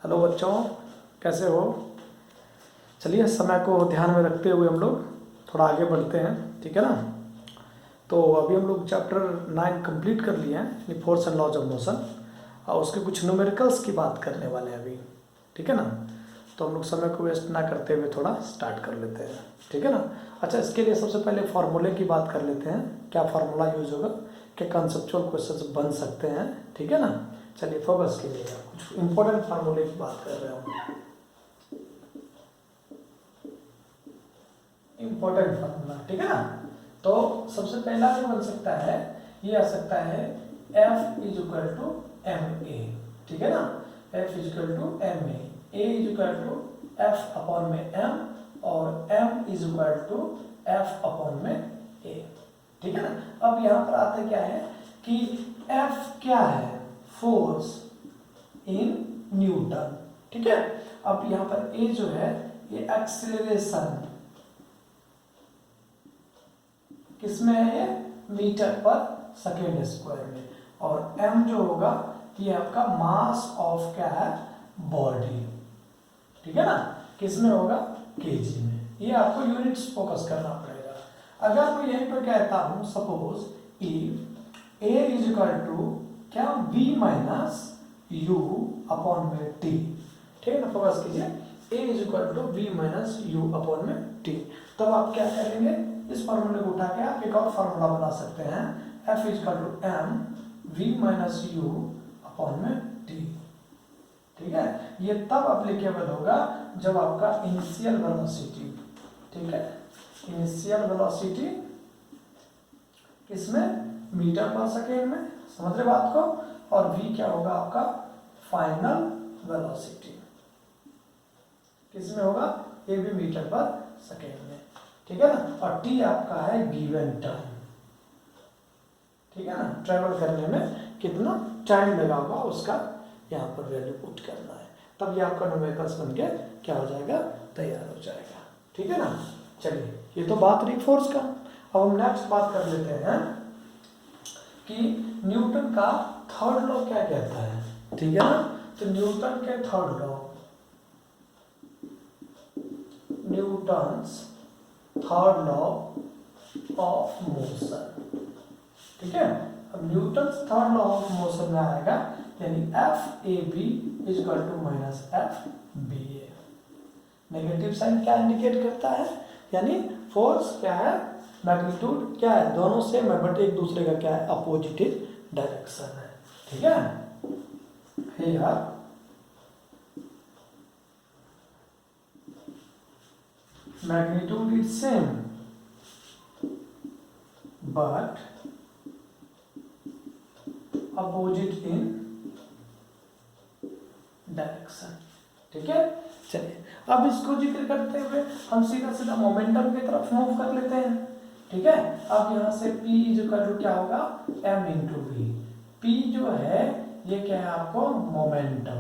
Hello बच्चों, कैसे हो? चलिए समय को ध्यान में रखते हुए हम लोग थोड़ा आगे बढ़ते हैं, ठीक है ना। तो अभी हम लोग चैप्टर 9 कंप्लीट कर लिए हैं, यानी force and laws of motion, और उसके कुछ न्यूमेरिकल्स की बात करने वाले हैं अभी, ठीक है ना। तो हम लोग समय को वेस्ट ना करते हुए थोड़ा स्टार्ट कर लेते हैं, ठीक है ना। अच्छा, इसके लिए सबसे पहले फार्मूले की बात कर लेते हैं, क्या फार्मूला यूज होगा, क्या कंसेप्चुअल क्वेश्चंस बन सकते हैं, ठीक है ना। चलिए फोकस कीजिएगा, कुछ इंपॉर्टेंट फार्मूले की बात कर रहे हो, इंपॉर्टेंट फार्मूला, ठीक है ना। तो सबसे पहला जो बन सकता है, ये आ सकता है F is equal to M A, ठीक है ना। F is equal to M A is equal to F upon में M, और M is equal to F upon में A, ठीक है ना। अब यहाँ पर आते क्या है कि F क्या है, फोर्स इन न्यूटन, ठीक है। अब यहाँ पर A जो है ये एक्सीलरेशन किसमें है, ये मीटर पर सेकेंड स्क्वायर में, और m जो होगा ये आपका मास ऑफ क्या है, बॉडी, ठीक है ना। किसमें होगा, केजी में। ये आपको यूनिट्स फोकस करना पड़ेगा। अगर मैं यहीं पर कहता हूं suppose if a is equal to क्या, v माइनस यू अपॉन में t, ठीक है ना। फोकस कीजिए, a is equal to v minus u upon में t। तब आप क्या करेंगे, इस फार्मूले को उठा के आप एक और फार्मूला बना सकते हैं, F is equal to m v minus u upon में टी, ठीक है। ये तब अप्लीकेबल होगा जब आपका इनिशियल वेलोसिटी, ठीक है, इनिशियल वेलोसिटी किसमें, मीटर पर सेकेंड में, समझ रहे बात को, और v क्या होगा आपका फाइनल वेलोसिटी, किसमें होगा, ये भी मीटर पर सेकेंड में, ठीक है ना। और t आपका है गिवन टाइम, ठीक है ना, ट्रेवल करने में कितना टाइम लगा होगा उसका यहाँ पर वैल्यू पुट करना है, तब ये आपका न्यूमेरिकल्स बन के क्या हो जाएगा, तैयार हो जाएगा, ठीक है ना। चलिए, ये तो बात रही फोर्स का। अब हम नेक्स्ट बात कर लेते हैं कि न्यूटन का थर्ड लॉ क्या कहता है, ठीक है ना। तो न्यूटन के third law, Newton's third law of motion, ठीक है। अब Newton's third law of motion में आएगा, यानी f a b is equal to minus f b a. Negative sign क्या इंडिकेट करता है, यानी फोर्स क्या है, मैग्नीट्यूड क्या है, दोनों सेम है बट एक दूसरे का क्या है, अपोजिटिव डायरेक्शन है, ठीक है। यार magnitude is same but opposite in direction, ठीक है। चलिए, अब इसको जिक्र करते हुए हम सीधा सीधा मोमेंटम की तरफ मूव कर लेते हैं, ठीक है। अब यहाँ से P जो कर क्या होगा, m इंटू वी। P जो है ये क्या है आपको, मोमेंटम,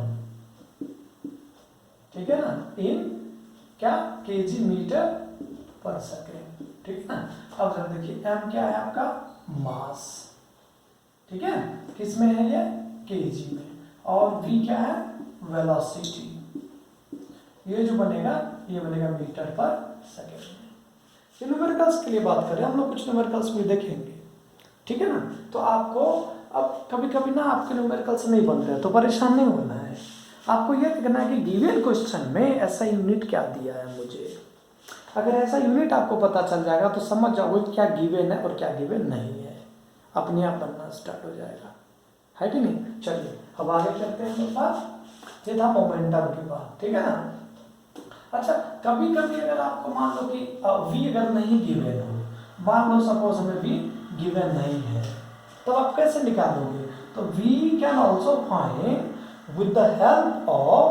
ठीक है ना, इन क्या, केजी मीटर पर सेकेंड, ठीक है ना। अब जरा देखिए, m क्या है आपका, मास, ठीक है, किसमें है ये, केजी में, और v क्या है, वेलोसिटी। ये जो बनेगा ये बनेगा मीटर पर सेकेंड में। ये न्यूमेरिकल्स के लिए बात करें हम लोग, कुछ न्यूमेरिकल्स भी देखेंगे, ठीक है ना। तो आपको अब कभी कभी ना आपके न्यूमेरिकल्स नहीं बनते हैं तो परेशान नहीं होना है, आपको यह देखना है कि गिवन क्वेश्चन में ऐसा यूनिट क्या दिया है मुझे। अगर ऐसा यूनिट आपको पता चल जाएगा तो समझ जाओगे क्या गिवन है और क्या गिवन नहीं है, अपने आप बनना स्टार्ट हो जाएगा, है कि नहीं। चलिए अब आगे चलते हैं मेरे पास, ये था मोमेंटम की बात, ठीक है ना। अच्छा, कभी कभी अगर आपको मान लो कि v अगर नहीं गिवन हो, मान लो सपोज हमें v गिवन नहीं है, तो आप कैसे निकालोगे, तो v can also find with the help of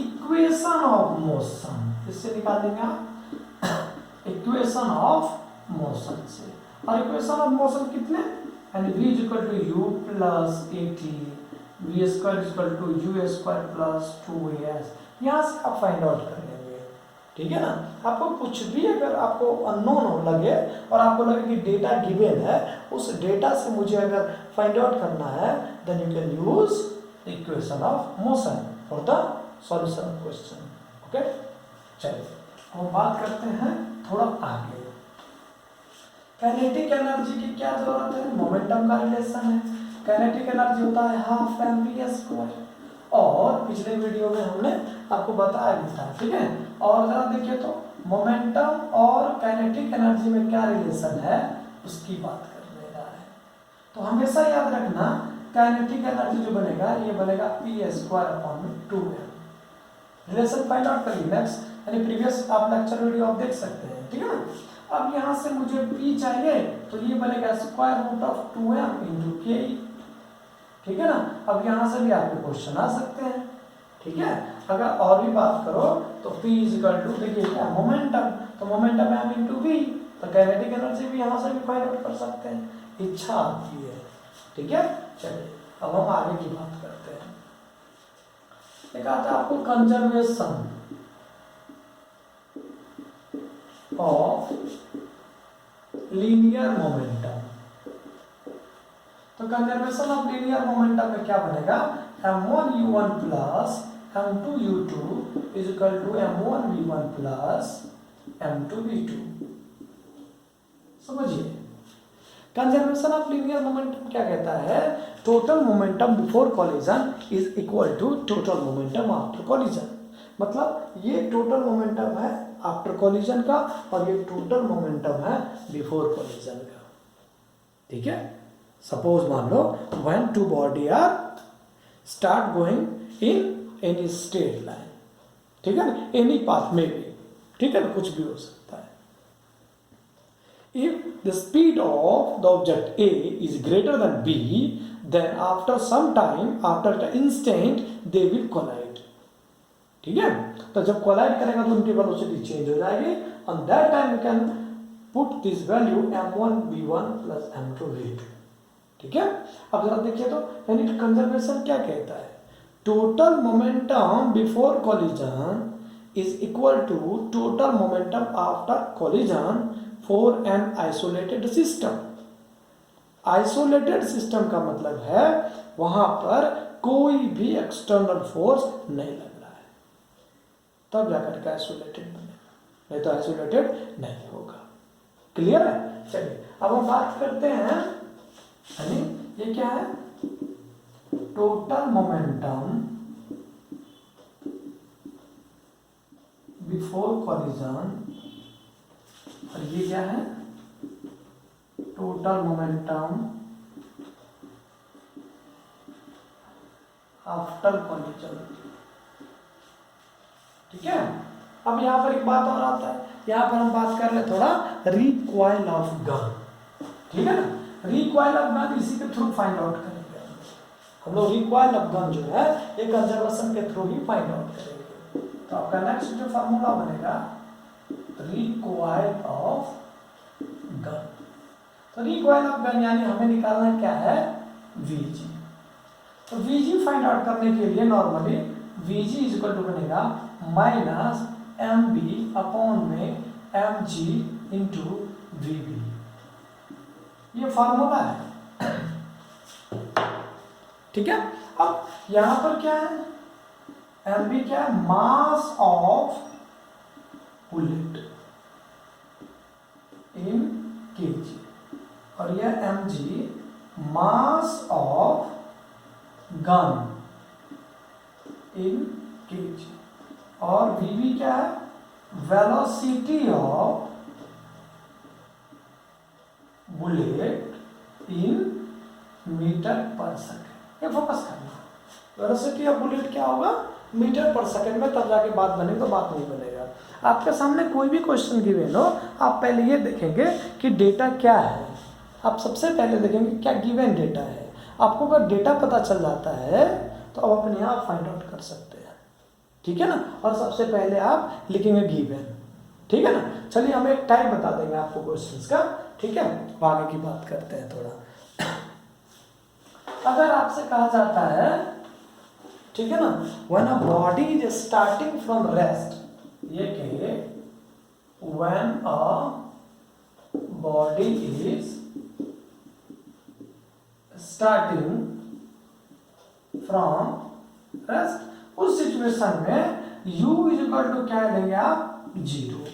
equation of motion, इससे निकालेंगे आप इक्वेशन ऑफ मोशन से, और इक्वेशन ऑफ मोशन कितने, यानी v is equal to u plus a t, v square is equal to u square plus 2as, यहाँ से आप फाइंड आउट कर लेंगे, ठीक है ना। आपको कुछ भी अगर आपको अननोन हो लगे और आपको लगे कि डेटा गिवन है, उस डेटा से मुझे अगर फाइंड आउट करना है, then you can use equation of motion for the solution of question. Okay, चलिए हम बात करते हैं थोड़ा आगे। काइनेटिक एनर्जी की क्या जरूरत है? मोमेंटम का रिलेशन है। काइनेटिक एनर्जी होता है हाफ mv², और पिछले वीडियो में हमने आपको बताया भी था, ठीक है। और जरा देखिए तो मोमेंटम और काइनेटिक एनर्जी में क्या रिलेशन है उसकी बात कर रहा है। तो हमेशा याद रखना काइनेटिक एनर्जी जो बनेगा ये बनेगा p²/2m। रिलेशन फाइंड आउट करिए नेक्स्ट, यानी प्रीवियस आप लेक्चर वीडियो आप देख सकते हैं, ठीक है ना। अब यहाँ से मुझे p चाहिए तो ये बनेगा √2m × k, ठीक है ना। अब यहाँ से भी आपके क्वेश्चन आ सकते हैं, ठीक है। अगर और भी बात करो तो p = देखिए क्या मोमेंटम, तो मोमेंटम m × v, तो काइनेटिक एनर्जी भी यहाँ से भी फाइंड आउट कर सकते हैं, इच्छा आती है, ठीक है। चलिए अब हम आगे की बात करते हैं। ये कहा था आपको कंजर्वेशन ऑफ लीनियर मोमेंटम। तो कंजर्वेशन ऑफ लीनियर मोमेंटम में क्या बनेगा? m1u1 plus m2u2 = m1v1 plus m2v2। समझिए कंजर्वेशन ऑफ लीनियर मोमेंटम क्या कहता है? Total momentum before collision is equal to total momentum after collision. मतलब ये टोटल मोमेंटम है आफ्टर कॉलिजन का और ये टोटल मोमेंटम है बिफोर कॉलिजन का, ठीक है। सपोज मान लो when two body are start going in any straight line, ठीक है ना, एनी पाथ में भी, ठीक है ना, कुछ भी हो सकता है। If the speed of the object A is greater than B, then after some time, after the instant, they will collide. ठीक है, तो जब कोलाइड करेगा तो उनकी वेलोसिटी चेंज हो जाएगी, on that time you can put this value m1v1 plus m2v2, ठीक है। अब जरा देखिए तो यानी कंजर्वेशन क्या कहता है? Total momentum before collision is equal to total momentum after collision for an isolated system. Isolated system का मतलब है वहां पर कोई भी एक्सटर्नल फोर्स नहीं लग रहा है, तब जाकर के आइसोलेटेड बनेगा, नहीं तो आइसोलेटेड नहीं होगा। क्लियर है? चलिए अब हम बात करते हैं, यानी ये क्या है? टोटल मोमेंटम बिफोर कॉलिजन, और ये क्या है? टोटल मोमेंटम आफ्टर कॉलिजन, ठीक है। अब यहां पर एक बात और आता है, यहां पर हम बात कर रहे हैं थोड़ा रिकॉइल ऑफ गन, ठीक है ना। रिकॉइल ऑफ गन इसी के थ्रू फाइंड आउट करेंगे हम लोग। रिकॉइल ऑफ गन जो है ये कंजर्वेशन के थ्रू ही फाइंड आउट करेंगे। तो आपका नेक्स्ट जो फार्मूला बनेगा रिकॉइल ऑफ गन। तो रिकॉइल ऑफ गन यानी हमें निकालना क्या है? Vg। तो Vg फाइंड आउट करने के लिए नॉर्मली Vg इक्वल टू बनेगा माइनस mb अपॉन में mg इंटू Vb। ये फार्मूला है, ठीक है। अब यहां पर क्या है? mb क्या है? Mass of bullet in kg, और यह mg mass of gun in kg, और vb क्या है? Velocity of bullet in metre per second. ये फोकस करना, वेलोसिटी ऑफ बुलेट क्या होगा? मीटर पर सेकेंड में, तब जाके बात बनेगी, तो बात नहीं बनेगा। आपके सामने कोई भी क्वेश्चन गिवन हो, आप पहले ये देखेंगे कि डेटा क्या है। आप सबसे पहले देखेंगे क्या गिवन डेटा है। आपको अगर डेटा पता चल जाता है तो आप अपने आप फाइंड आउट कर सकते हैं, ठीक है ना। और सबसे पहले आप लिखेंगे गिवन, ठीक है ना। चलिए हम एक टाइप बता देंगे आपको क्वेश्चंस का, ठीक है। आगे की बात करते हैं थोड़ा। अगर आपसे कहा जाता है, ठीक है ना, when a body is starting from rest, ये कहिए when a body is starting from rest, उस सिचुएशन में u इज इक्वल टू क्या लेंगे आप 0,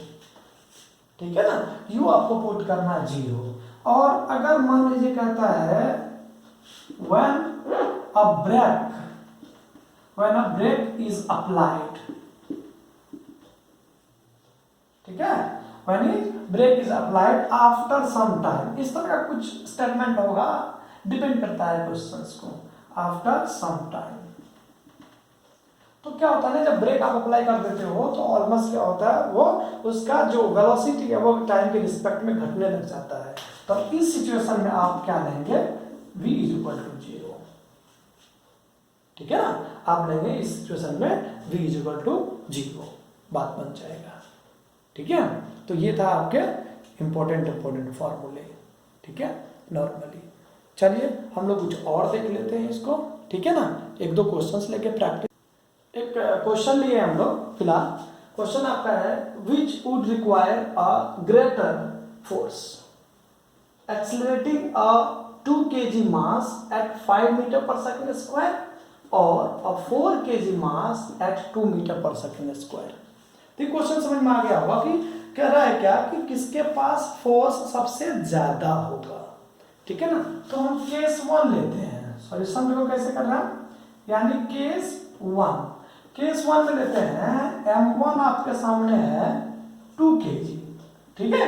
ठीक है ना, u आपको पुट करना 0। और अगर मान लीजिए कहता है when a brake is applied, ठीक है, when brake is applied after some time, इस तरह का कुछ स्टेटमेंट होगा, डिपेंड करता है क्वेश्चंस को, after some time। तो क्या होता है ना, जब ब्रेक आप अप्लाई कर देते हो तो ऑलमोस्ट क्या होता है, वो उसका जो वेलोसिटी है वो टाइम के रिस्पेक्ट में घटने लग जाता है। तो इस सिचुएशन में आप क्या लेंगे, v इज इक्वल टू 0, ठीक है ना, आप लेंगे इस सिचुएशन में v इज इक्वल टू 0, बात बन जाएगा, ठीक है। तो ये था आपके इंपॉर्टेंट फॉर्मूले, ठीक है, नॉर्मली। चलिए हम लोग कुछ और देख लेते हैं इसको, ठीक है ना, एक दो क्वेश्चंस लेके प्रैक्टिस। एक क्वेश्चन लिए हम लोग फिलहाल। क्वेश्चन आपका है which would require a greater force accelerating a 2 kg mass at 5 metre per second square और a 4 kg mass at 2 metre per second square. तो क्वेश्चन समझ में आ गया होगा कि कह रहा है क्या कि किसके पास फोर्स सबसे ज्यादा होगा, ठीक है ना। तो हम केस 1 लेते हैं, सॉल्यूशन देखो कैसे कर रहा है, यानी केस 1 में लेते हैं m1 आपके सामने है 2 kg, ठीक है,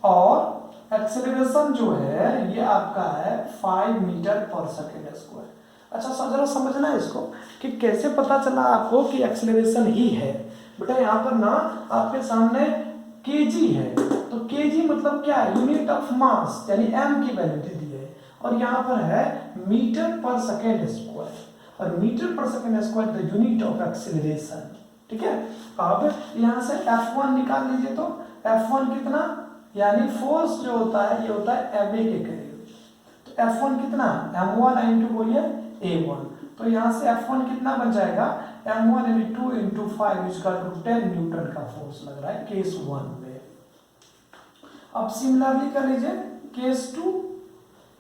और एक्सेलरेशन जो है ये आपका है 5 मीटर पर सेकेंड स्क्वायर। अच्छा जरा समझना है इसको कि कैसे पता चला आपको कि एक्सेलरेशन ही है। बेटा यहाँ पर ना आपके सामने kg है, तो kg मतलब क्या है, यूनिट ऑफ मास, यानी m की वैल्यू दे दी है, और यहाँ पर है मीटर पर सेकेंड स्क्वायर, और metre per second square the unit of acceleration, ठीक है। अब यहाँ से F1 निकाल लीजिए, तो F1 कितना, यानी फोर्स जो होता है ये होता है ma के करीब, तो F1 कितना, m1 इंटू बोलिए a1, तो यहाँ से F1 कितना बन जाएगा, m1 into 2 into 5 equal to 10 newton का फोर्स लग रहा है केस 1 में। अब सिमिलरली कर लीजिए केस 2,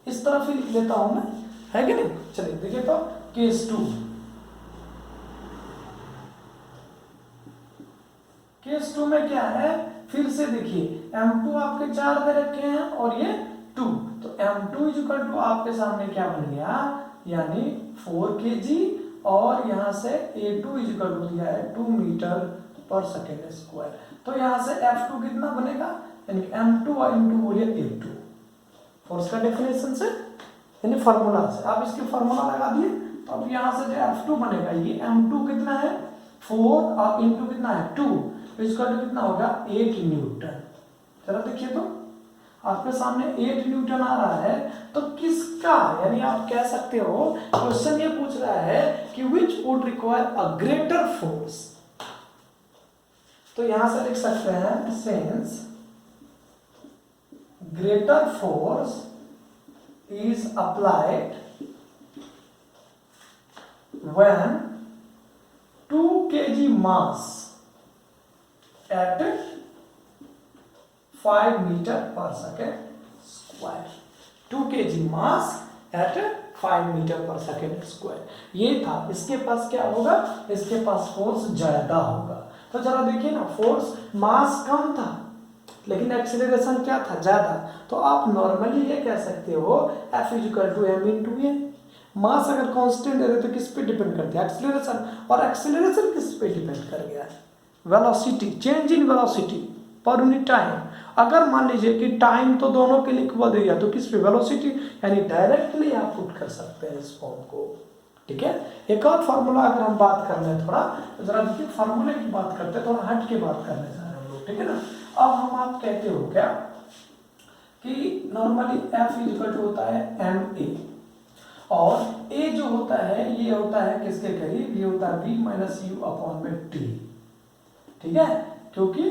इस तरफ ही लिख लेता हूं मैं, है कि नहीं। चलिए देखिए तो केस 2 में क्या है, फिर से देखिए m2 आपके 4 दे रखे हैं और ये 2, तो m2 इज इक्वल टू आपके सामने क्या बन गया, यानी 4 kg, और यहाँ से a2 इज इक्वल टू दिया है 2 मीटर पर सेकेंड स्क्वायर। तो यहाँ से F2 कितना बनेगा, यानी m2 इंटू बोलिए a2, फोर्स का डेफिनेशन से यानी फार्मूला से आप इसके फार्मूला लगा दिए, तो अब यहाँ से जो F2 बनेगा, ये m2 कितना है 4 और इंटू कितना है 2, तो इसका तो कितना होगा 8 न्यूटन। चलो देखिए तो आपके सामने 8 न्यूटन आ रहा है, तो किसका, यानी आप कह सकते हो क्वेश्चन ये पूछ रहा है कि विच would require a greater force, तो यहां से लिख सकते हैं since greater force is applied when 2 kg mass at 5 meter per second square, 2 kg mass at 5 metre per second square. ये था, इसके पास क्या होगा, इसके पास फोर्स ज्यादा होगा। तो जरा देखिए ना, फोर्स मास कम था लेकिन एक्सेलरेशन क्या था, ज्यादा, तो आप नॉर्मली ये कह सकते हो F is equal to m into a. Mass अगर कांस्टेंट है तो किस पे डिपेंड करती है, एक्सेलरेशन, और एक्सेलरेशन किस पे डिपेंड कर गया है, velocity, change in velocity per unit time. अगर मान लीजिए कि टाइम तो दोनों के लिए इक्वल दे दिया, तो किस पे, वेलोसिटी, यानी डायरेक्टली आप पुट कर सकते हैं इस फॉर्म को, ठीक है। एक और फार्मूला अगर हम बात कर रहे हैं थोड़ा, तो जरा देखिए फार्मूले की बात करते हैं, थोड़ा हट के बात करने जा रहे हैं हम लोग, ठीक है ना। अब हम आप कहते हो क्या कि normally F is equal to होता है ma, और a जो होता है ये होता है किसके करीब, ये होता है v माइनस यू अपॉन में t, ठीक है, क्योंकि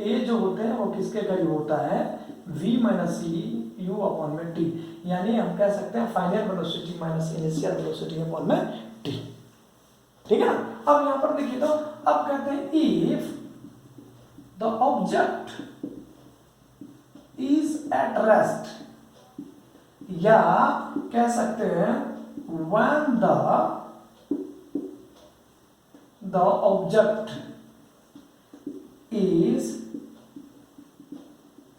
a जो होते हैं वो किसके करीब होता है, v माइनस यू अपॉन में t, यानी हम कह सकते हैं final velocity minus initial velocity upon में t, ठीक है ना। अब यहाँ पर देखिए तो अब कहते हैं if the object is at rest, या कह सकते हैं when the the object is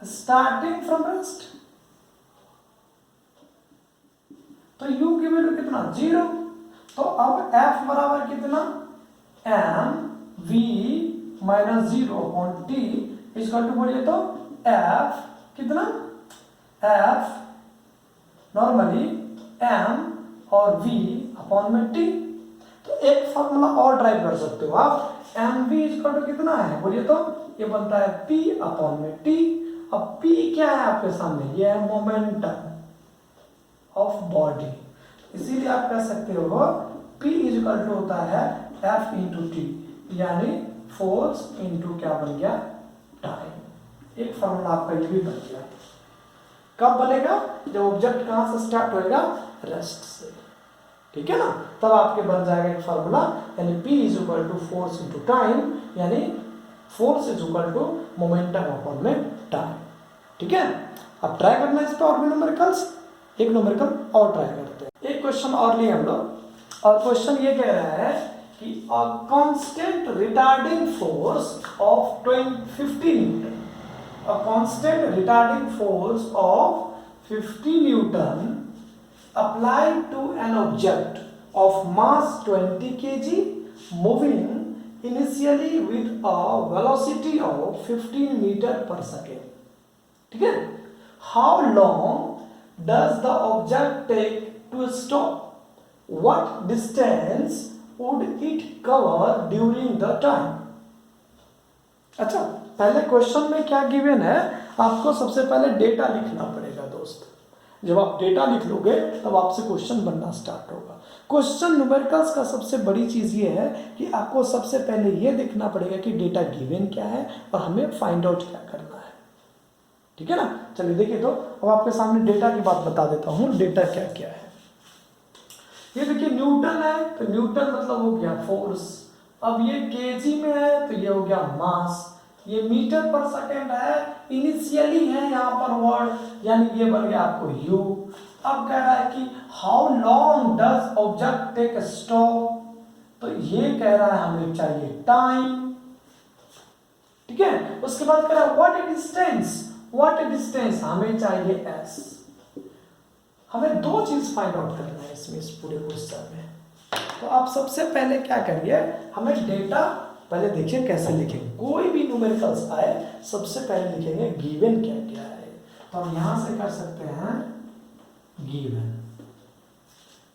starting from rest, तो u की वैल्यू कितना 0, तो अब f बराबर कितना m v minus 0 upon t equal to बोलिए तो f कितना f नॉर्मली m और v अपॉन में t। तो एक फॉर्मूला और ड्राइव कर सकते हो आप, एम वी इक्वल टू कितना है बोलिए तो ये बनता है p अपॉन में t। अब p क्या है आपके सामने, ये है मोमेंटम ऑफ बॉडी, इसीलिए आप कह सकते हो p इक्वल टू होता है f इंटू टी, यानी फोर्स इंटू क्या बन गया टाइम। एक फॉर्मूला आपका ये भी बन गया। कब बनेगा, जब ऑब्जेक्ट कहां से स्टार्ट होएगा, रेस्ट से, ठीक है ना, तब आपके बन जाएगा एक फॉर्मूला, यानी p is equal to force into time, यानी force is equal to momentum upon में टाइम। ठीक है, अब ट्राई करना इस पे और भी न्यूमेरिकल्स, एक न्यूमेरिकल और ट्राई करते हैं। एक क्वेश्चन और लिए हम लोग, और क्वेश्चन ये कह रहा है कि a constant retarding force of 50 Newton, a constant retarding force of 50 Newton applied to an object of mass 20 kg moving initially with a velocity of 15 meter per second. ठीक है, how long does the object take to stop? What distance would it cover during the time? अच्छा, पहले question में क्या given है, आपको सबसे पहले डेटा लिखना पड़ेगा दोस्त। जब आप डेटा लिख लोगे तब आपसे क्वेश्चन बनना स्टार्ट होगा। क्वेश्चन न्यूमेरिकल्स का सबसे बड़ी चीज़ ये है कि आपको सबसे पहले ये देखना पड़ेगा कि डेटा गिवन क्या है और हमें फाइंड आउट क्या करना है। ठीक है ना, चलिए देखिए, तो अब आपके सामने डेटा की बात बता देता हूँ, डेटा क्या क्या है। ये देखिए न्यूटन है, तो न्यूटन मतलब हो गया फोर्स। अब ये केजी में है तो ये हो गया मास। ये मीटर पर सेकेंड है, इनिशियली है यहाँ पर वर्ड, यानी ये बन गया आपको यू। अब कह रहा है कि how long does object take stop, तो ये कह रहा है हमें चाहिए टाइम। ठीक है, उसके बाद कह रहा है व्हाट डिस्टेंस, व्हाट डिस्टेंस हमें चाहिए एस। हमें दो चीज फाइंड आउट करना है इसमें, इस पूरे क्वेश्चन में। तो आप सबसे पहले क्या करिए, हमें डेटा पहले देखिए कैसे लिखेंगे। कोई भी न्यूमेरिकल्स आए सबसे पहले लिखेंगे गिवन क्या क्या है, तो हम यहां से कर सकते हैं गिवन।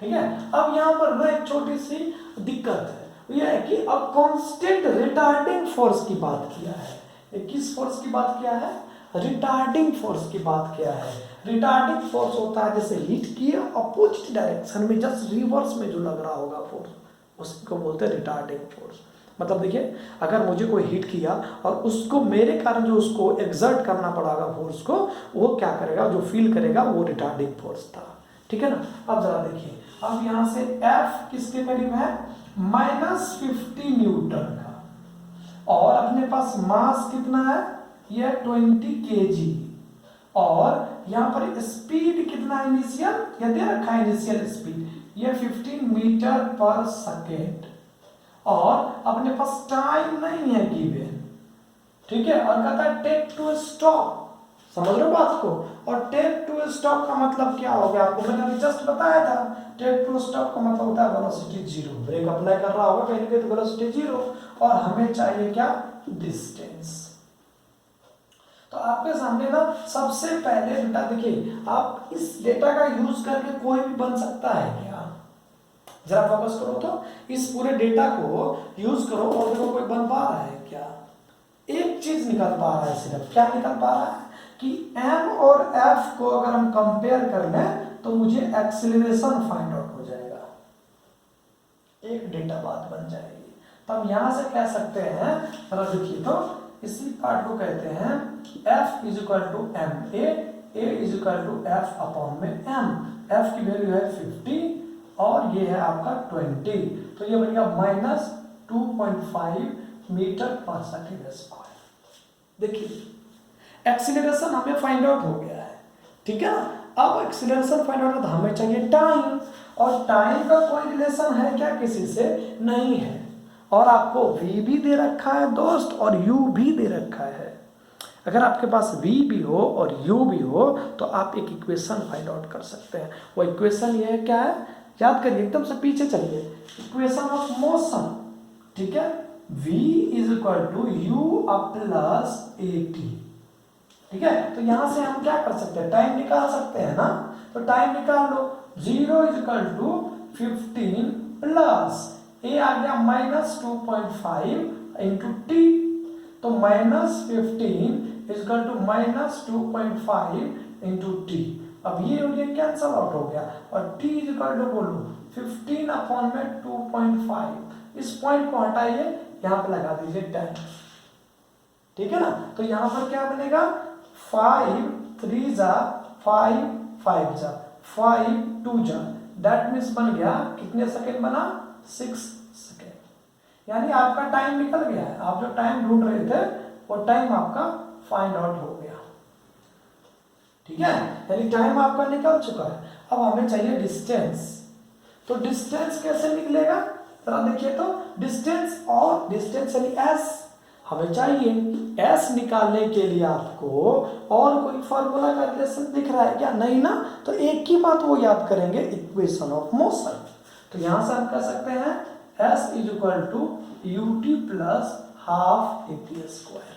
ठीक है, अब यहां पर ना एक छोटी सी दिक्कत है, यह है कि अब कांस्टेंट रिटार्डिंग फोर्स की बात किया है। किस फोर्स की बात किया है, रिटार्डिंग फोर्स की बात किया है। रिटार्डिंग फोर्स होता है जैसे हीट की अपोजिट डायरेक्शन में, जस्ट रिवर्स में जो लग रहा होगा फोर्स, उसको बोलते हैं रिटार्डिंग फोर्स। मतलब देखिए, अगर मुझे कोई हिट किया और उसको मेरे कारण जो उसको एक्सर्ट करना पड़ेगा फोर्स को, वो क्या करेगा, जो फील करेगा वो रिटार्डिंग फोर्स था। ठीक है ना, अब जरा देखिए, अब यहाँ से F किसके करीब है, -50 न्यूटन का, और अपने पास मास कितना है, ये 20 kg, और यहाँ पर स्पीड कितना इनिशियल, ये दे रखा है इनिशियल स्पीड, ये 15 मीटर पर सेकेंड, और अपने पास टाइम नहीं है गिवन। ठीक है, और कहता है टेक टू स्टॉप, समझ रहे हो बात को। और टेक टू स्टॉप का मतलब क्या हो गया, आपको मैंने अभी जस्ट बताया था। टेक टू स्टॉप का मतलब होता है वेलोसिटी 0, ब्रेक अप्लाई कर रहा होगा कहीं ना कहीं तो वेलोसिटी 0, और हमें चाहिए क्या, डिस्टेंस। तो आपके सामने ना सबसे पहले बेटा देखिए, आप इस डेटा का यूज करके कोई भी बन सकता है क्या, जरा फोकस करो तो, इस पूरे डेटा को यूज करो और देखो कोई बन पा रहा है क्या। एक चीज निकल पा रहा है सिर्फ, क्या निकल पा रहा है कि m और f को अगर हम कंपेयर कर लें तो मुझे एक्सीलरेशन फाइंड आउट हो जाएगा, एक डेटा बात बन जाएगी। तो हम यहां से कह सकते हैं, जरा देखिए तो, इसी पार्ट को कहते हैं f is equal to M A is equal to f upon में m। f की वैल्यू है 50 और ये है आपका 20, तो ये बन गया -2.5 मीटर पर सेकेंड स्क्वायर। देखिए एक्सीलरेशन हमें फाइंड आउट हो गया है, ठीक है ना। अब एक्सीलरेशन फाइंड आउट तो हमें चाहिए टाइम, और टाइम का कोई रिलेशन है क्या किसी से, नहीं है। और आपको v भी दे रखा है दोस्त और u भी दे रखा है। अगर आपके पास v भी हो और u भी हो तो आप एक इक्वेशन फाइंड आउट कर सकते हैं। वो इक्वेशन ये है, क्या है, याद करिए, एकदम से पीछे चलिए। इक्वेशन ऑफ मोशन, ठीक है, v is equal to u plus at, ठीक है। तो यहां से हम क्या कर सकते हैं, टाइम निकाल सकते हैं ना, तो टाइम निकाल लो। 0 is equal to 15 plus a आ गया -2.5 इंटू टी, तो -15 is equal to -2.5 into t. अब ये कैंसल आउट हो गया और t इज इक्वल टू बोलो 15 अपॉन में 2.5। इस पॉइंट को हटाइए, यहां पे लगा दीजिए 10, ठीक है ना। तो यहां पर क्या बनेगा, 5 3 जा 5 5 जा 5 2 जा, दैट मीन्स बन गया कितने सेकेंड बना, 6 सेकेंड। यानी आपका टाइम निकल गया है, आप जो टाइम ढूंढ रहे थे वो टाइम आपका फाइंड आउट हो गया, ठीक है, यानी टाइम आपका निकल चुका है। अब हमें चाहिए डिस्टेंस, तो डिस्टेंस कैसे निकलेगा जरा देखिए। तो डिस्टेंस, और डिस्टेंस यानी s हमें चाहिए। s निकालने के लिए आपको और कोई फॉर्मूला का रिलेशन दिख रहा है क्या, नहीं ना, तो एक ही बात वो याद करेंगे, इक्वेशन ऑफ मोशन। तो यहां से हम कह सकते हैं s is equal to ut plus half at square.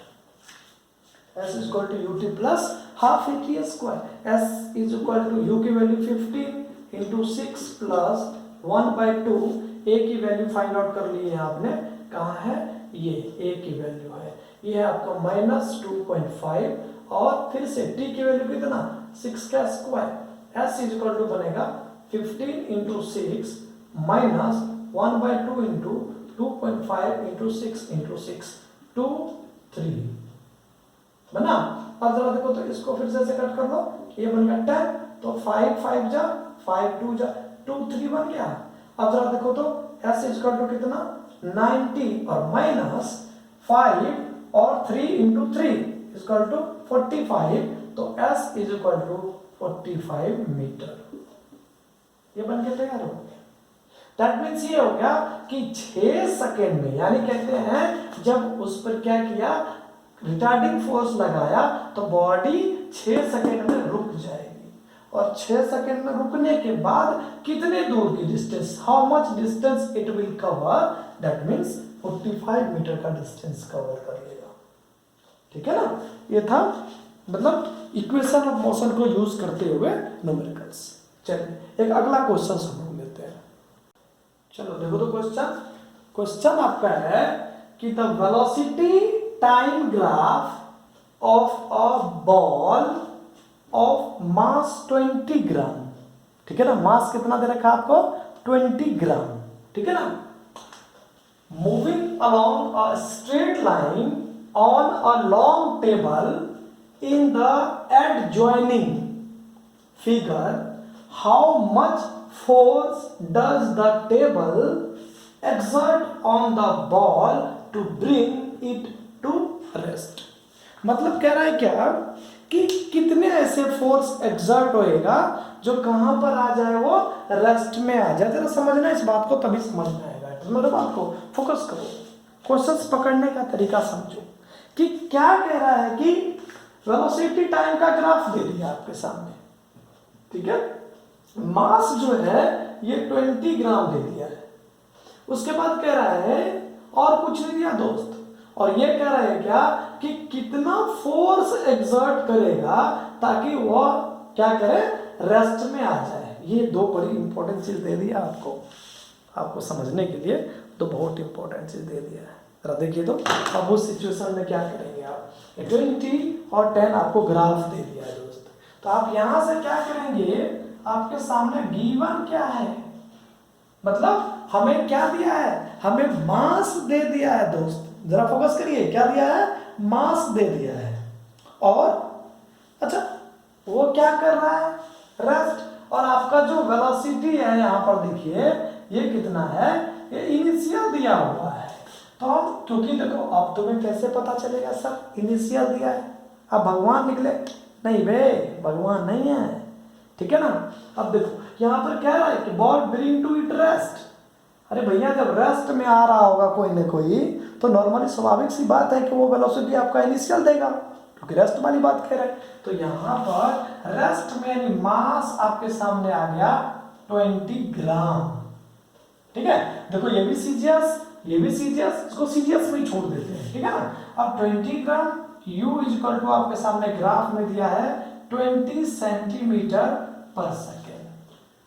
s is equal to ut plus half at square. s is equal to u की वैल्यू 15 इंटू 6 प्लस 1/2। a की वैल्यू फाइंड आउट कर ली है आपने, कहाँ है, ये a की वैल्यू है, ये है आपका -2.5 और फिर से t की वैल्यू कितना, 6 का square. s is equal to बनेगा 15 into 6 minus 1/2 into 2.5 into 6 into 6 2 3 बना। अब जरा देखो तो इसको फिर से कट कर लो, ये बन गया 10, तो 5 5 जा 5 2 जा 2 3 बन गया। अब जरा देखो तो s इज इक्वल टू कितना 90 और माइनस 5 और 3 इंटू 3 इज इक्वल टू 45, तो s is equal to 45 metre. ये बन के तैयार हो गया। दैट मीन्स ये हो गया कि 6 सेकेंड में, यानी कहते हैं जब उस पर क्या किया, रिटार्डिंग फोर्स लगाया, तो बॉडी 6 सेकेंड में रुक जाएगी। और 6 सेकेंड में रुकने के बाद कितने दूर की distance, how much distance it will cover, that means 45 metre का डिस्टेंस कवर कर लेगा, ठीक है ना। ये था मतलब इक्वेशन ऑफ मोशन को यूज करते हुए न्यूमेरिकल्स। चलिए एक अगला क्वेश्चन समझ लेते हैं। चलो देखो तो क्वेश्चन आपका है कि the velocity time graph of a ball of mass 20 ग्राम, ठीक है ना, मास कितना दे रखा आपको 20 ग्राम, ठीक है ना, moving along a straight line on a long table in the adjoining figure, how much force does the table exert on the ball to bring it to rest. मतलब कह रहा है क्या कि कितने ऐसे फोर्स एक्सर्ट होएगा जो कहां पर आ जाए, वो रेस्ट में आ जाए। जरा समझना इस बात को, तभी समझ में आएगा। तो मेरे बात को फोकस करो, क्वेश्चंस पकड़ने का तरीका समझो कि क्या कह रहा है कि वेलोसिटी टाइम का ग्राफ दे दिया आपके सामने, ठीक है, मास जो है ये 20 ग्राम दे दिया है, उसके बाद कह रहा है और कुछ नहीं दिया दोस्त, और ये कह रहा है क्या कि कितना फोर्स एक्सर्ट करेगा ताकि वो क्या करे, रेस्ट में आ जाए। ये दो बड़ी इंपॉर्टेंट चीज दे दिया आपको समझने के लिए, तो बहुत इंपॉर्टेंट चीज दे दिया है। जरा देखिए तो अब उस सिचुएशन में क्या करेंगे आप, 20 और 10 आपको ग्राफ दे दिया है दोस्त, तो आप यहां से क्या करेंगे, आपके सामने गिवन क्या है, मतलब हमें क्या दिया है, हमें मास दे दिया है दोस्त। जरा फोकस करिए, क्या दिया है, मास दे दिया है, और अच्छा वो क्या कर रहा है, रेस्ट। और आपका जो वेलोसिटी है यहाँ पर देखिए ये कितना है, ये इनिशियल दिया हुआ है। तो हम, क्योंकि देखो अब तुम्हें कैसे पता चलेगा सर इनिशियल दिया है, अब भगवान निकले नहीं बे, भगवान नहीं है, ठीक है ना। अब देखो यहाँ पर कह रहा है कि ball bring to it rest, अरे भैया जब रेस्ट में आ रहा होगा कोई ना कोई तो नॉर्मली स्वाभाविक सी बात है कि वो वेलोसिटी आपका इनिशियल देगा, क्योंकि रेस्ट वाली बात कह रहे हैं। तो यहाँ पर रेस्ट में मास आपके सामने आ गया 20 ग्राम। ठीक है, देखो ये भी सीजीएस, ये भी सीजीएस, इसको सीजीएस में ही छोड़ देते हैं, ठीक है ना। अब 20 ग्राम U इक्वल टू आपके सामने ग्राफ में दिया है 20 सेंटीमीटर पर सेकेंड।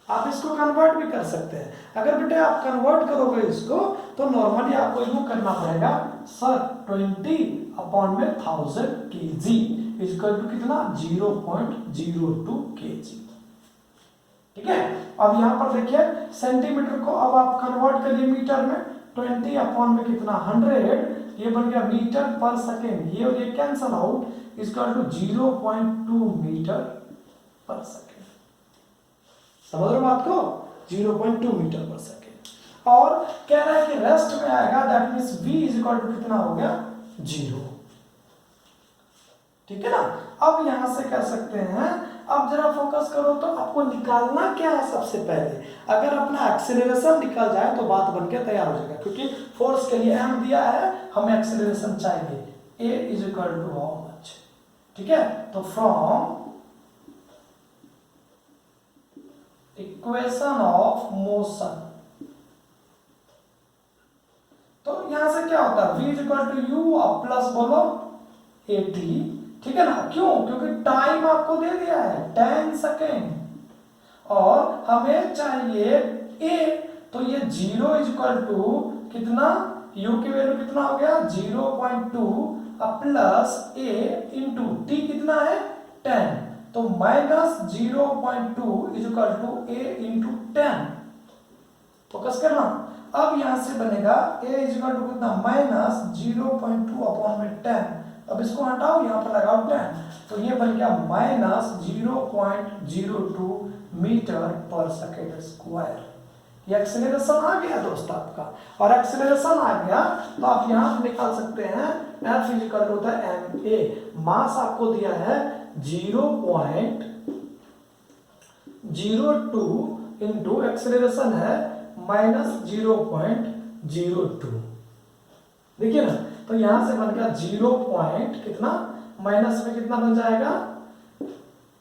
आप इसको कन्वर्ट भी कर सकते हैं। अगर बेटे आप कन्वर्ट करोगे इसको तो नॉर्मली आपको यूं करना पड़ेगा सर 20 अपॉन में 1000 kg इक्वल टू कितना 0.02 kg। ठीक है, अब यहां पर देखिए सेंटीमीटर को अब आप कन्वर्ट करिए मीटर में, 20 अपॉन में कितना 100, ये बन गया मीटर पर सेकेंड, ये और ये cancel out equal to 0.2 metre per second. समझ रहे हो बात को, 0.2 मीटर पर सेकेंड। और कह रहा है कि रेस्ट में आएगा, that means v equal to कितना हो गया 0। ठीक है ना। अब यहां से कह सकते हैं, अब जरा फोकस करो तो आपको निकालना क्या है सबसे पहले। अगर अपना एक्सेलरेशन निकल जाए तो बात बनके तैयार हो जाएगा, क्योंकि फोर्स के लिए m दिया है, हमें एक्सेलरेशन चाहिए a is equal to how much. ठीक है, तो फ्रॉम इक्वेशन ऑफ मोशन, तो यहां से क्या होता है v इक्वल टू यू और प्लस बोलो at। ठीक है ना, क्यों, क्योंकि टाइम आपको दे दिया है 10 सेकेंड और हमें चाहिए a, तो ये 0 इक्वल टू कितना u की वैल्यू कितना हो गया 0.2 प्लस a इंटू t कितना है 10, तो minus 0.2 equal to a into 10। Focus करना। अब यहां से बनेगा a इक्वल टू कितना माइनस 0.2 अपॉन में 10। अब इसको हटाओ, यहां पर लगाओ 10, तो ये बन गया minus 0.02 metre per second square. ये एक्सेलरेशन आ गया दोस्त आपका, और एक्सेलरेशन आ गया तो आप यहां निकाल सकते हैं F इक्वल टू होता है ma। मास आपको दिया है 0.02 इंटू एक्सेलरेशन है माइनस 0.02। देखिए ना, तो यहां से बन गया 0 पॉइंट कितना माइनस में कितना बन जाएगा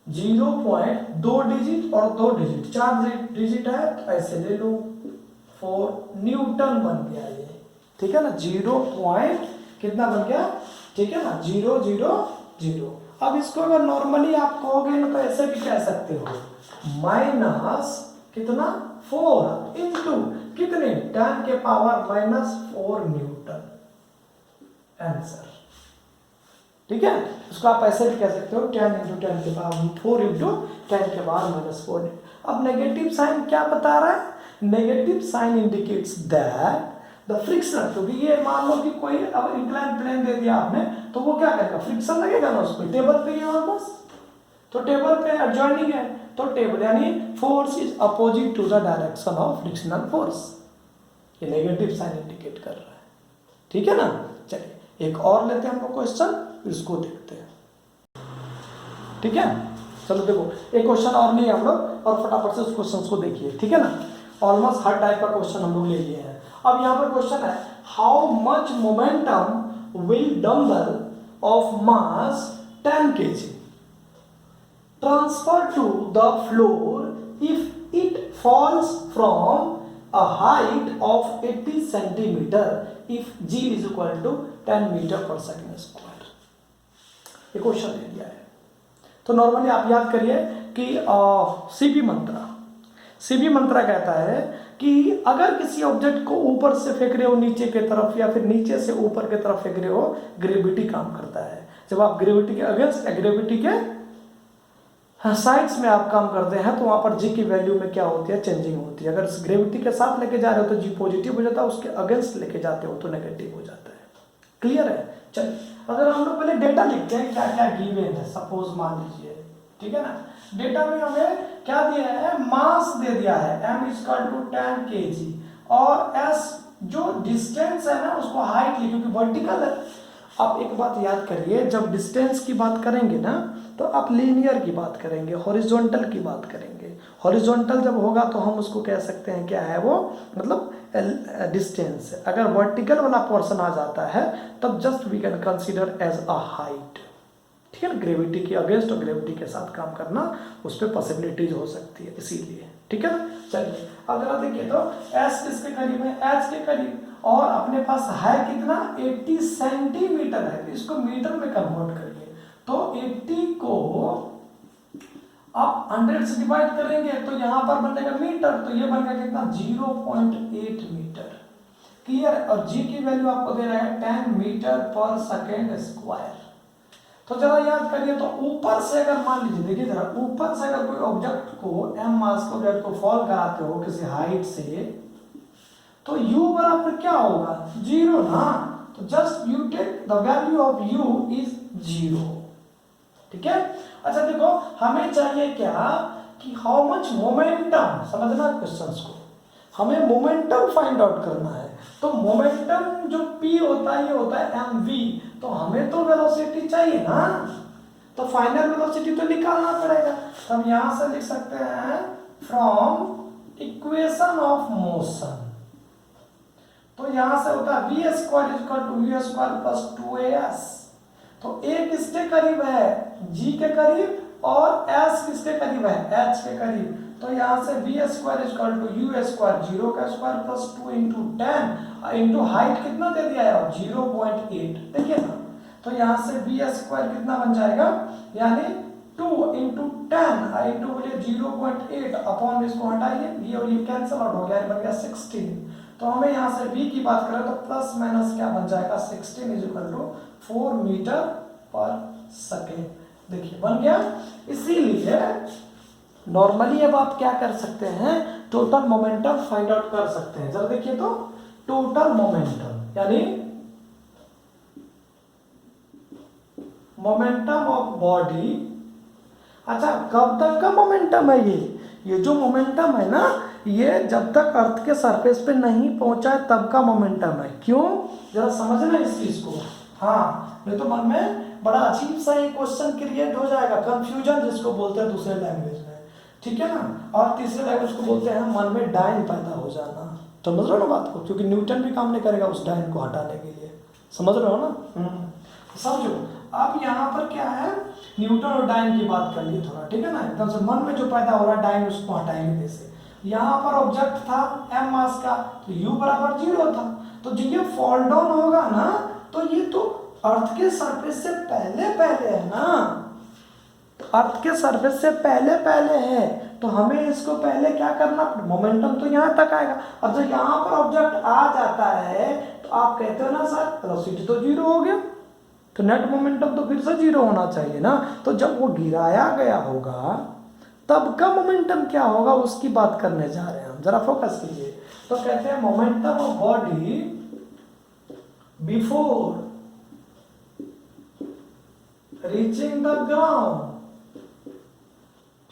0.2 डिजिट और 2 डिजिट 4 डिजिट है, तो ऐसे ले लो 4 न्यूटन बन गया ये। ठीक है ना, 0 पॉइंट कितना बन गया, ठीक है ना 000। अब इसको अगर नॉर्मली आप कहोगे ना तो ऐसे भी कह सकते हो माइनस कितना 4 इंटू कितने 10 के पावर माइनस 4 न्यूटन आंसर। ठीक है, इसको आप ऐसे भी कह सकते हो 10 इंटू 10 के पावर 4 इंटू 10 के पावर माइनस 4। अब नेगेटिव साइन क्या बता रहा है, negative sign indicates that the friction, क्योंकि ये मान लो कि कोई अब इंक्लाइन प्लेन दे दिया आपने तो वो क्या करेगा, फ्रिक्शन लगेगा ना उसको, टेबल पे ही है बस, तो टेबल पे एडजॉइनिंग है, तो टेबल यानी force is opposite to the direction of frictional force, ये नेगेटिव साइन इंडिकेट कर रहा है। ठीक है ना, चलिए एक और लेते हैं हम लोग क्वेश्चन, इसको देखते हैं। ठीक है, चलो देखो एक क्वेश्चन और नहीं है हम लोग, और फटाफट से उस क्वेश्चन को देखिए। ठीक है ना, ऑलमोस्ट हर टाइप का क्वेश्चन हम लोग ले लिए हैं। अब यहाँ पर क्वेश्चन है how much momentum will dumbbell of mass 10 kg transfer to the floor if it falls from a height of 80 centimeter if g is equal to 10 meter per second square। ये क्वेश्चन दे दिया है, तो normally आप याद करिए कि CP मंत्रा कहता है कि अगर किसी ऑब्जेक्ट को ऊपर से फेंक रहे हो नीचे की तरफ या फिर नीचे से ऊपर की तरफ फेंक रहे हो, ग्रेविटी काम करता है। जब आप ग्रेविटी के अगेंस्ट ग्रेविटी के साइड्स में आप काम करते हैं तो वहां पर जी की वैल्यू में क्या होती है, चेंजिंग होती है। अगर ग्रेविटी के साथ लेके जा रहे हो तो जी पॉजिटिव हो जाता है, उसके अगेंस्ट लेके जाते हो तो नेगेटिव हो जाता है। क्लियर है। चलिए अगर हम लोग पहले डेटा लिखते हैं क्या क्या गिवन है, सपोज मान लीजिए, ठीक है ना, डेटा में हमें क्या दिया है, मास दे दिया है m इक्वल टू 10 kg और s जो डिस्टेंस है ना उसको हाइट लिखो क्योंकि वर्टिकल है। आप एक बात याद करिए, जब डिस्टेंस की बात करेंगे ना तो आप लीनियर की बात करेंगे, हॉरिजॉन्टल की बात करेंगे। हॉरिजॉन्टल जब होगा तो हम उसको कह सकते हैं क्या है वो, मतलब डिस्टेंस। अगर वर्टिकल वाला पोर्शन आ जाता है तब just we can consider as a height, ठीक है ना। ग्रेविटी के अगेंस्ट और ग्रेविटी के साथ काम करना उस पर पॉसिबिलिटीज हो सकती है, इसीलिए, ठीक है ना। चलिए अब जरा देखिए तो एस किसके करीब है, एच के करीब, और अपने पास है कितना 80 सेंटीमीटर है, तो इसको मीटर में कन्वर्ट करिए। तो 80 को आप 100 से डिवाइड करेंगे तो यहाँ पर बनेगा मीटर, तो ये बनेगा कितना 0.8 मीटर। क्लियर। और जी की वैल्यू आपको दे रहा है 10 मीटर पर सेकेंड स्क्वायर। तो जरा याद करिए, तो ऊपर से अगर मान लीजिए, देखिए जरा ऊपर से अगर कोई ऑब्जेक्ट को एम मास के ऑब्जेक्ट को फॉल कराते हो किसी हाइट से, तो u बराबर क्या होगा 0 ना। तो just you take the value of u is 0, ठीक है। अच्छा देखो हमें चाहिए क्या कि हाउ मच मोमेंटम, समझना क्वेश्चंस को, हमें मोमेंटम फाइंड आउट करना है। तो मोमेंटम जो p होता है ये होता है mv, तो हमें तो वेलोसिटी चाहिए ना, तो फाइनल वेलोसिटी तो निकालना पड़ेगा। तो हम यहां से लिख सकते हैं फ्रॉम इक्वेशन ऑफ मोशन, तो यहां से होता है v square equal to u square plus 2as। तो a किसके करीब है, g के करीब, और s किसके करीब है, h के करीब। तो यहाँ से v square equal to u square 0 का square plus 2 into 10 into height कितना दे दिया है 0.8, देखिए ना। तो यहाँ से v स्क्वायर कितना बन जाएगा, यानी 2 इंटू 10 इंटू बोलिए 0.8 अपॉन इसको हटाइए, ये और ये कैंसिल आउट हो गया, बन गया 16। तो हमें यहाँ से v की बात करें तो प्लस माइनस क्या बन जाएगा 16 is equal to 4 metre per second, देखिए बन गया। इसीलिए नॉर्मली अब आप क्या कर सकते हैं, टोटल मोमेंटम फाइंड आउट कर सकते हैं। जरा देखिए तो टोटल मोमेंटम यानी मोमेंटम ऑफ बॉडी। अच्छा कब तक का मोमेंटम है ये जो मोमेंटम है ना, ये जब तक अर्थ के सरफेस पे नहीं पहुंचा है तब का मोमेंटम है। क्यों, जरा समझना इस चीज को। हाँ ये तो मन में बड़ा अजीब सा एक क्वेश्चन क्रिएट हो जाएगा, कंफ्यूजन जिसको बोलते हैं दूसरे लैंग्वेज में, ठीक है ना। और तीसरे लैंग्वेज को बोलते हैं मन में डाइन पैदा हो जाना, समझ रहे हो ना बात को, क्योंकि न्यूटन भी काम नहीं करेगा उस डाइन को हटाने के लिए, समझ रहे हो ना। समझो अब यहाँ पर क्या है, न्यूटन और डाइन की बात कर लिए थोड़ा, ठीक है ना। एकदम से मन में जो पैदा हो रहा है डाइन उसको हटाएंगे जैसे। यहाँ पर ऑब्जेक्ट था m मास का, तो u बराबर 0 था, तो जब ये फॉल डाउन होगा ना तो ये तो अर्थ के सरफेस से पहले है ना, अर्थ के सरफेस से पहले है, तो हमें इसको पहले क्या करना, मोमेंटम तो यहाँ तक आएगा। और जब यहाँ पर ऑब्जेक्ट आ जाता है तो आप कहते हो ना सर वेलोसिटी तो 0 हो गया, तो नेट मोमेंटम तो फिर से 0 होना चाहिए ना। तो जब वो गिराया गया होगा तब का मोमेंटम क्या होगा उसकी बात करने जा रहे हैं हम, जरा फोकस कीजिए। तो कहते हैं momentum of body before reaching the ground,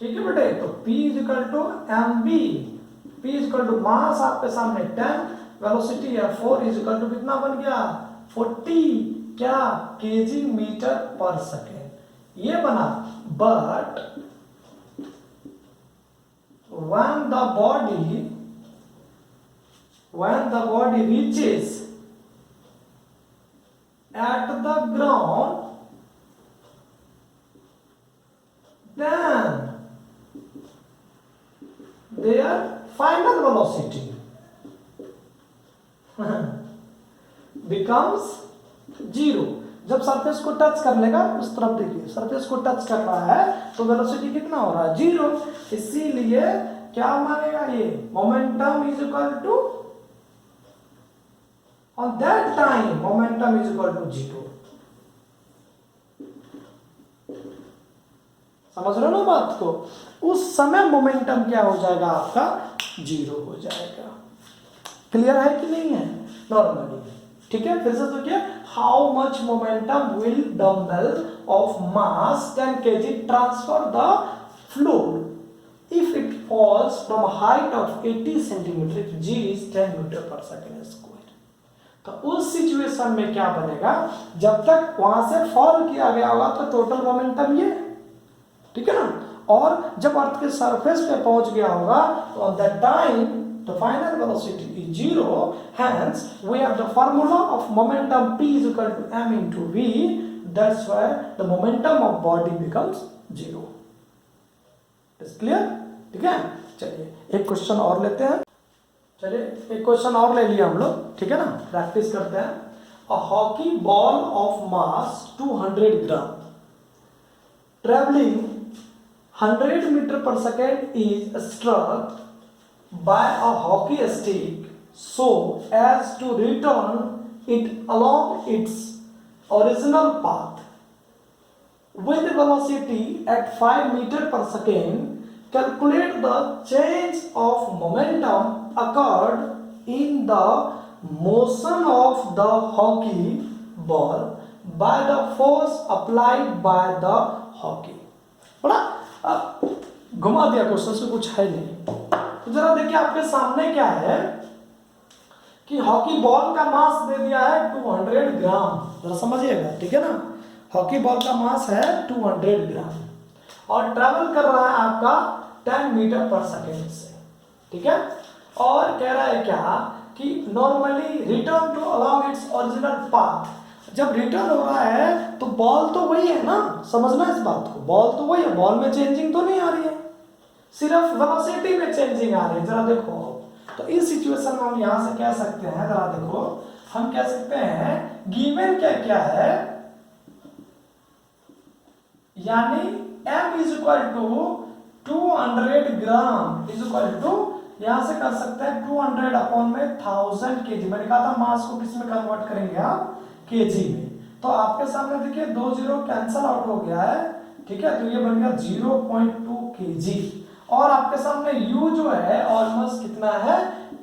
ठीक है बेटे। तो P is equal to mv, P is equal to mass आपके सामने 10, वेलोसिटी है 4 इज इक्वल टू कितना बन गया 40 क्या kg मीटर पर सेकेंड, ये बना। But when the body reaches at the ground, then their final velocity becomes 0। जब सरफेस को टच कर लेगा, उस तरफ देखिए सरफेस को टच कर रहा है तो वेलोसिटी कितना हो रहा है 0। इसीलिए क्या मानेगा ये, momentum is equal to on that time momentum is equal to 0। समझ रहे हो ना बात को, उस समय मोमेंटम क्या हो जाएगा आपका 0 हो जाएगा। क्लियर है कि नहीं है नॉर्मली, ठीक है। फिर से देखिए, how much momentum will dumbbell of mass 10 kg transfer the floor if it falls from height of 80 centimetre if g is 10 metre per second square. तो उस सिचुएशन में क्या बनेगा, जब तक वहां से फॉल किया गया होगा तो टोटल मोमेंटम ये ठीक है ना। और जब अर्थ के सरफेस पे पहुंच गया होगा तो at that time the final velocity is zero, hence we have the formula of momentum p is equal to m into v, that's why the momentum of body becomes zero. Is clear? ठीक है, चलिए एक question और लेते हैं। चलिए एक question और ले लिया हम लोग, ठीक है ना, प्रैक्टिस करते हैं। A hockey ball of mass 200 gram traveling 100 meter per second is struck by a hockey stick so as to return it along its original path with velocity at 5 meter per second. Calculate the change of momentum occurred in the motion of the hockey ball by the force applied by the hockey. बड़ा घुमा दिया question से, कुछ है नहीं। तो जरा देखिए आपके सामने क्या है कि हॉकी बॉल का मास दे दिया है 200 ग्राम, जरा समझिएगा, ठीक है ना। हॉकी बॉल का मास है 200 ग्राम और ट्रैवल कर रहा है आपका 10 मीटर पर सेकेंड से, ठीक है। और कह रहा है क्या कि normally return to along its original path. जब रिटर्न हो रहा है तो बॉल तो वही है ना, समझना इस बात को, बॉल तो वही है, बॉल में चेंजिंग तो नहीं आ रही है, सिर्फ वेलोसिटी में चेंजिंग आ रही है। जरा देखो, तो इस सिचुएशन में हम यहां से कह सकते हैं, जरा देखो, हम कह सकते हैं गिवन क्या क्या है, यानी m is equal to 200 gram is equal to, यहां से कर सकते हैं 200 अपॉन में 1000 kg। मैंने कहा था मास को किस में कन्वर्ट करेंगे आप, केजी में। तो आपके सामने देखिए 2 जीरो कैंसल आउट हो गया है, ठीक है, तो ये बन गया 0.2 kg। और आपके सामने u जो है ऑलमोस्ट कितना है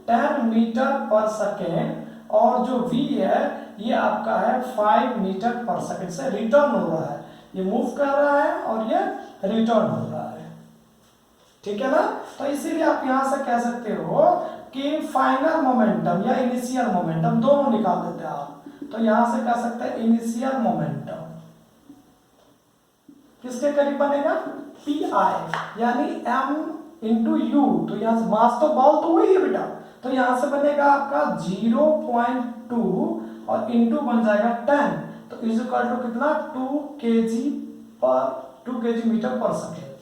10 मीटर पर सेकेंड, और जो v है ये आपका है 5 मीटर पर सेकेंड से रिटर्न हो रहा है, ये मूव कर रहा है और ये रिटर्न हो रहा है, ठीक है ना। तो इसीलिए आप यहां से कह सकते हो कि फाइनल मोमेंटम या इनिशियल मोमेंटम दोनों निकाल देते हैं आप। तो यहां से कह सकते हैं इनिशियल मोमेंटम किसके करीब बनेगा, पी आई, यानी m इंटू यू। तो यहां से मास तो बॉल तो वही है बेटा, तो यहां से बनेगा आपका 0.2 और इंटू बन जाएगा 10, तो इज इक्वल टू कितना 2 kg मीटर पर सेकेंड।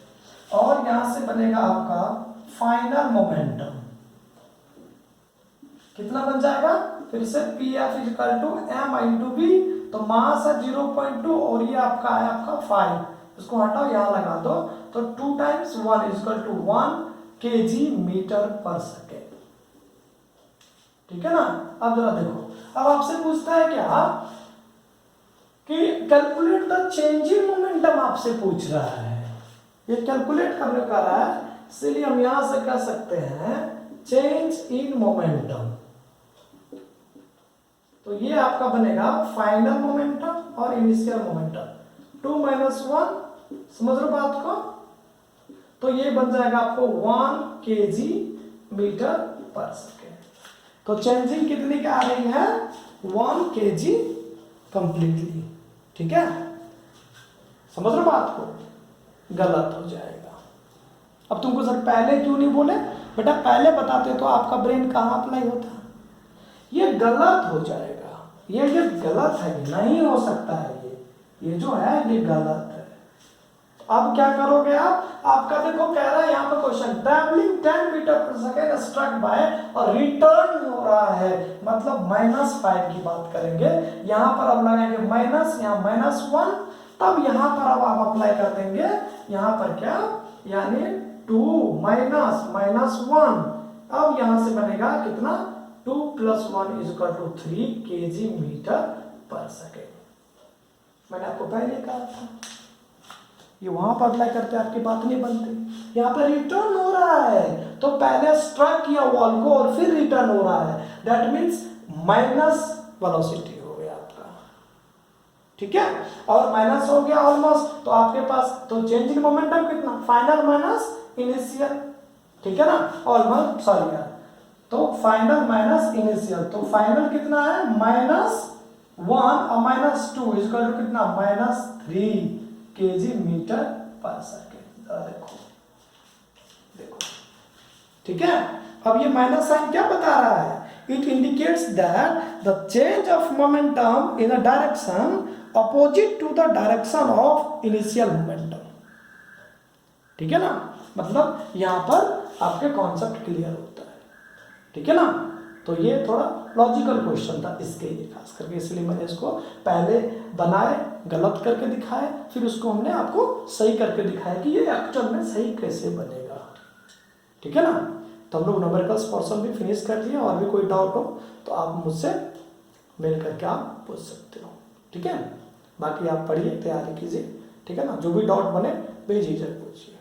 और यहां से बनेगा आपका फाइनल मोमेंटम कितना बन जाएगा, फिर से p f is equal to m into b. तो मास है 0.2 और ये आपका है आपका 5, इसको हटाओ यहां लगा दो, तो 2 times 1 is equal to 1 kg metre per second, ठीक है ना। अब जरा देखो, अब आपसे पूछता है क्या कि कैलकुलेट द चेंजिंग मोमेंटम, आपसे पूछ रहा है, ये कैलकुलेट करने का रहा है, इसलिए हम यहां से कह सकते हैं चेंज इन मोमेंटम। तो ये आपका बनेगा फाइनल मोमेंटम और इनिशियल मोमेंटम, 2 - 1, समझ रहे बात को। तो ये बन जाएगा आपको 1 kg मीटर पर सेकेंड। तो चेंजिंग कितनी क्या आ रही है, 1 kg कंप्लीटली, ठीक है, समझ रहे बात को, गलत हो जाएगा। अब तुमको सर पहले क्यों नहीं बोले, बेटा पहले बताते तो आपका ब्रेन कहाँ अप्लाई होता, ये गलत हो जाएगा, ये गलत है, नहीं हो सकता है, ये जो है ये गलत है। अब क्या करोगे आप, आपका देखो कह रहा है यहाँ पे question, travelling 10 metre per second struck by और रिटर्न हो रहा है, मतलब -5 की बात करेंगे। यहाँ पर अब लगाएंगे माइनस, यहाँ -1, तब यहाँ पर अब आप अप्लाई कर देंगे, यहाँ पर क्या, यानी 2 - -1। अब यहाँ से बनेगा कितना, 2 + 1 is equal to 3 kg metre per second. मैंने आपको पहले कहा था, ये वहां पर अप्लाई करते आपकी बात नहीं बनती। यहाँ पे रिटर्न हो रहा है, तो पहले स्ट्राइक किया वॉल को और फिर रिटर्न हो रहा है, दैट मीन्स माइनस वेलोसिटी हो गया आपका, ठीक है। और माइनस हो गया ऑलमोस्ट, तो आपके पास तो चेंज इन मोमेंटम कितना, फाइनल माइनस इनिशियल, ठीक है ना, ऑलमोस्ट सॉरी यार, तो फाइनल माइनस इनिशियल, तो फाइनल कितना है -1 और -2 इज इक्वल टू कितना, -3 kg मीटर पर सेकेंड। देखो देखो, ठीक है। अब ये माइनस साइन क्या बता रहा है? It indicates that the change of momentum in a direction opposite to the direction of initial momentum, ठीक है ना। मतलब यहाँ पर आपके कॉन्सेप्ट क्लियर होता है, ठीक है ना। तो ये थोड़ा लॉजिकल क्वेश्चन था इसके लिए खास करके, इसलिए मैंने इसको पहले बनाए, गलत करके दिखाए, फिर उसको हमने आपको सही करके दिखाया कि ये एक्चुअल में सही कैसे बनेगा, ठीक है ना। तो हम लोग न्यूमेरिकल्स पोर्शन भी फिनिश कर लिए, और भी कोई डाउट हो तो आप मुझसे मेल करके आप पूछ सकते हो, ठीक है। बाकी आप पढ़िए, तैयारी कीजिए, ठीक है ना। जो भी डाउट बने बेझिझक पूछिए।